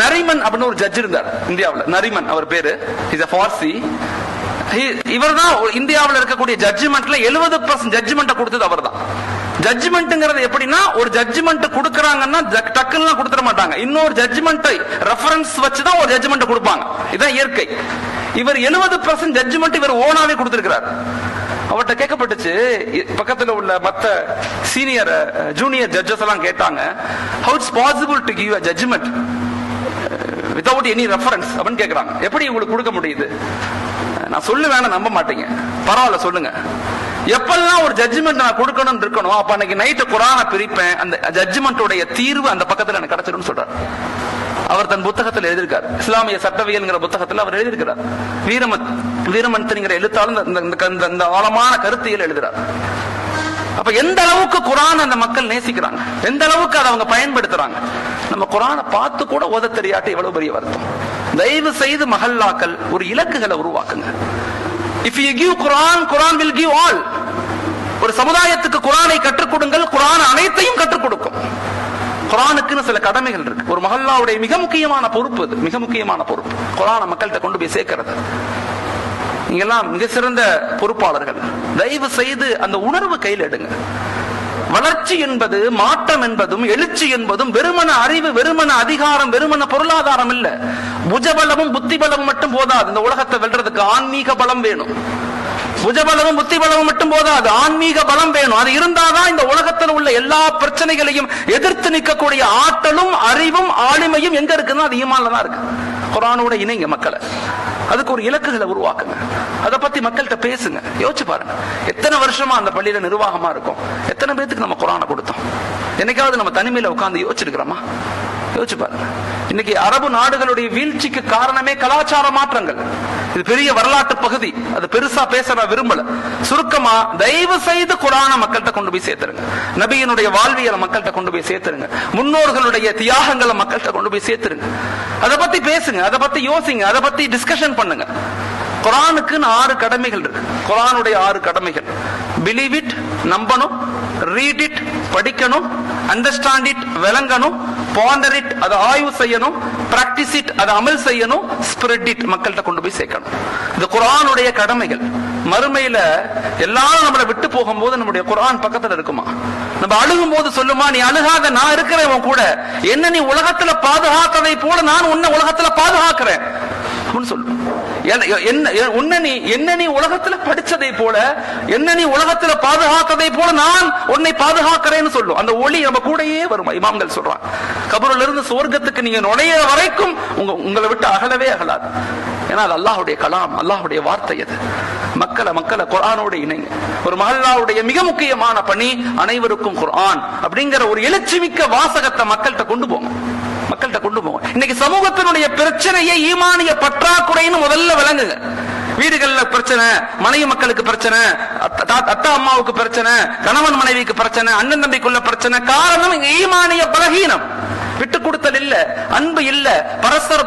நரிமன் அப்படின்னு ஒரு ஜட்ஜ் இருந்தார் இந்தியாவில். நரிமன் அவர் பேரு. Is a Parsi. இவர் தான் இந்தியாவில் இருக்கக்கூடிய ஜட்ஜ்மெண்ட்ல 70% ஜட்ஜ்மெண்ட் கொடுத்தது அவர் தான். ஜட்ஜ்மெண்ட்ங்கிறது எப்படின்னா, ஒரு ஜட்ஜ்மெண்ட் கொடுக்கறாங்கன்னா டக்குன்னு கொடுத்துட மாட்டாங்க. இன்னொரு ஜட்ஜ்மெண்ட்டை ரெஃபரன்ஸ் வச்சு தான் ஒரு ஜட்ஜ்மெண்ட் கொடுப்பாங்க. இதுதான் இயற்கை. இவர் 70% ஜட்ஜ்மெண்ட் இவர் ஓனாவே கொடுத்திருக்கிறார். அவர்கிட்ட கேட்கப்பட்டுச்சு, பக்கத்துல உள்ள மத்த சீனியர் ஜூனியர் ஜட்ஜஸ் எல்லாம் கேட்டாங்க, how it's possible to give a judgment without any reference அப்படின்னு கேக்குறாங்க. எப்படி உங்களுக்கு கொடுக்க முடியுது? நான் சொல்லுவேன், நம்ப மாட்டீங்க, பரவாயில்ல சொல்லுங்க. எப்பெல்லாம் ஒரு ஜட்ஜ்மெண்ட் நான் கொடுக்கணும் இருக்கணும், அப்ப அன்னைக்கு நைட்டு குரானை பிரிப்பேன், அந்த ஜட்ஜ்மெண்டோட தீர்வு அந்த பக்கத்துல எனக்கு கிடைச்சிடும் சொல்றாரு. அவர் தன் புத்தகத்தில் எழுதியிருக்கார். இஸ்லாமிய சட்டவியல் புத்தகத்தில் அவர் எழுதியிருக்கிறார். வீரமந்திரிங்கிற எழுத்தாளர் இந்த ஆழமான கருத்தியல் எழுதுறார். அப்ப எந்த அளவுக்கு குரான் அந்த மக்கள் நேசிக்கிறாங்க, எந்த அளவுக்கு அதை அவங்க பயன்படுத்துறாங்க. நம்ம குரானை பார்த்து கூட ஓத தெரியாட்டி எவ்வளவு பெரிய வருத்தம். தயவு செய்து மஹல்லாக்கள் ஒரு இலக்குகளை உருவாக்குங்க. If you give Quran, Quran will give all. ஒரு சமுதாயத்துக்கு குரானை கற்றுக் கொடுங்கள், குரான் அனைத்தையும் கற்றுக் கொடுக்கும். குரானுக்குன்னு சில கடமைகள் இருக்கு. ஒரு மஹல்லாவுடைய மிக முக்கியமான பொறுப்பு, அது மிக முக்கியமான பொறுப்பு, குரானை மக்கள்கிட்ட கொண்டு போய் சேர்க்கிறது. நீங்கெல்லாம் மிக சிறந்த பொறுப்பாளர்கள். தயவு செய்து அந்த உணர்வு கையில் எடுங்க. வளர்ச்சி என்பது, மாற்றம் என்பதும், எழுச்சி என்பதும் வெறுமன அறிவு, வெறுமன அதிகாரம், வெறுமன பொருளாதாரம் இல்ல. புஜபலமும் புத்தி பலமும் மட்டும் போதாது. இந்த உலகத்தை வெல்றதுக்கு ஆன்மீக பலம் வேணும். புஜபலமும் புத்தி பலமும் மட்டும் போதாது, ஆன்மீக பலம் வேணும். அது இருந்தாதான் இந்த உலகத்தில் உள்ள எல்லா பிரச்சனைகளையும் எதிர்த்து நிற்கக்கூடிய ஆற்றலும் அறிவும் ஆளுமையும் எங்க இருக்குன்னா அது ஈமான்ல தான் இருக்கு. குர்ஆனோட இணைங்க மக்களை. அதுக்கு ஒரு இலக்குகளை உருவாக்குங்க. அதை பத்தி மக்கள்கிட்ட பேசுங்க. யோசிச்சு பாருங்க, எத்தனை வருஷமா அந்த பள்ளியில நிர்வாகமா இருக்கும், எத்தனை பேருக்கு நம்ம குர்ஆனை கொடுத்தோம்? என்னைக்காவது நம்ம தனிமையில உட்கார்ந்து யோசிச்சிருக்கிறோமா? யோசிச்சு பாருங்க. இன்னைக்கு அரபு நாடுகளுடைய வீழ்ச்சிக்கு காரணமே கலாச்சார மாற்றங்கள். இது பெரிய வரலாற்று பகுதி, அது பெருசா பேச விரும்பல. சுருக்கமா, தயவு செய்து குர்ஆனை மக்கள்கிட்ட கொண்டு போய் சேர்த்துருங்க. நபியினுடைய வாழ்வியலை மக்கள்கிட்ட கொண்டு போய் சேர்த்துருங்க. முன்னோர்களுடைய தியாகங்களை மக்கள்கிட்ட கொண்டு போய் சேர்த்துருங்க. அதை பத்தி பேசுங்க, அதை பத்தி யோசிங்க, அதை பத்தி டிஸ்கஷன் பண்ணுங்க. குர்ஆனுக்கு 6 கடமைகள் இருக்கு. குர்ஆனுடைய 6 கடமைகள்: பிலீவ் இட், நம்பணும்; ரீட் இட், படிக்கணும்; அண்டர்ஸ்டாண்ட் இட், விளங்கணும்; பாண்டர் இட், அதை ஆய்வு செய்யணும்; பிராக்டிஸ் இட், அதை அமல் செய்யணும்; ஸ்ப்ரெட் இட், மக்கள்கிட்ட கொண்டு போய் சேர்க்கணும். இது குர்ஆனுடைய கடமைகள். மறுமையில எல்லாரும் நம்மளை விட்டு போகும்போது நம்முடைய குர்ஆன் பக்கத்துல இருக்குமா? நம்ம அழுகும் போது சொல்லுமா, நீ அழுகாத, நான் இருக்கிறேன் கூட, என்ன நீ உலகத்துல பாதுகாத்ததை போல நான் உன்னை உலகத்துல பாதுகாக்கிறேன் சொல்லு. என்ன நீ உலகத்துல படிச்சதை போல, என்ன நீ உலகத்துல பாதுகாத்ததை போல நான் உன்னை பாதுகாக்கிறேன்னு சொல்லும். அந்த ஒளி நம்ம கூடயே வரும். இமாம்கள் சொல்றாங்க, கபருல இருந்து சுவர்க்கத்துக்கு நீங்க நுழைய வரைக்கும் உங்களை விட்டு அகலவே அகலாது. ஏன்னா அது அல்லாஹ்வுடைய கலாம், அல்லாஹ்வுடைய வார்த்தை. அது மக்களை குர்ஆனோடு இணைங்க. ஒரு மஹல்லாவுடைய மிக முக்கியமான பணி அனைவருக்கும் குர்ஆன் அப்படிங்கிற ஒரு எழுச்சி மிக்க வாசகத்தை மக்கள்கிட்ட கொண்டு போங்க. இன்னைக்கு சமூகத்தினுடைய பிரச்சனையை ஈமானிய பற்றாக்குறைன்னு முதல்ல விளங்குங்க. வீடுகள்ல பிரச்சனை, மனைவி மக்களுக்கு பிரச்சனை, அத்தா அம்மாவுக்கு பிரச்சனை, கணவன் மனைவிக்கு பிரச்சனை, அண்ணன் தம்பிக்குள்ள பிரச்சனை. காரணம் ஈமானிய பலகீனம். விட்டு கொடுத்தல் இல்ல, அன்பு இல்ல,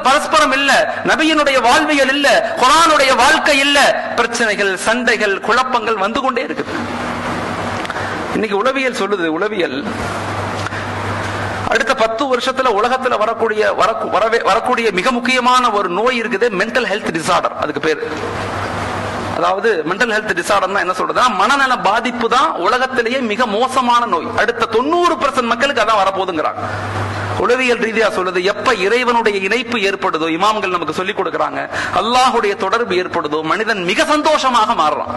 பரஸ்பரம் இல்ல, நபியினுடைய வாழ்வியல் இல்ல, குர்ஆனுடைய வாழ்க்கை இல்ல. பிரச்சனைகள், சண்டைகள், குழப்பங்கள் வந்து கொண்டே இருக்கு. இன்னைக்கு உளவியல் சொல்லுது, உளவியல் அடுத்த 10 வருஷத்துல உலகத்துல வரக்கூடிய மிக முக்கியமான ஒரு நோய் இருக்குது, மென்டல் ஹெல்த் டிசார்டர். அதுக்கு பேரு, அதாவது மென்டல் ஹெல்த் டிசார்டர் என்ன சொல்றதுன்னா, மனநல பாதிப்பு தான் உலகத்திலேயே மிக மோசமான நோய். அடுத்த 90% மக்களுக்கு அதான் வரப்போகுதுங்கிறாங்க. உளவியல் ரீதியா சொல்லுது, எப்ப இறைவனுடைய இணைப்பு ஏற்படுதோ, இமாம்கள் நமக்கு சொல்லிக் கொடுக்கறாங்க, அல்லாஹ்வுடைய தொடர்பு ஏற்படுதோ, மனிதன் மிக சந்தோஷமாக மாறுறான்.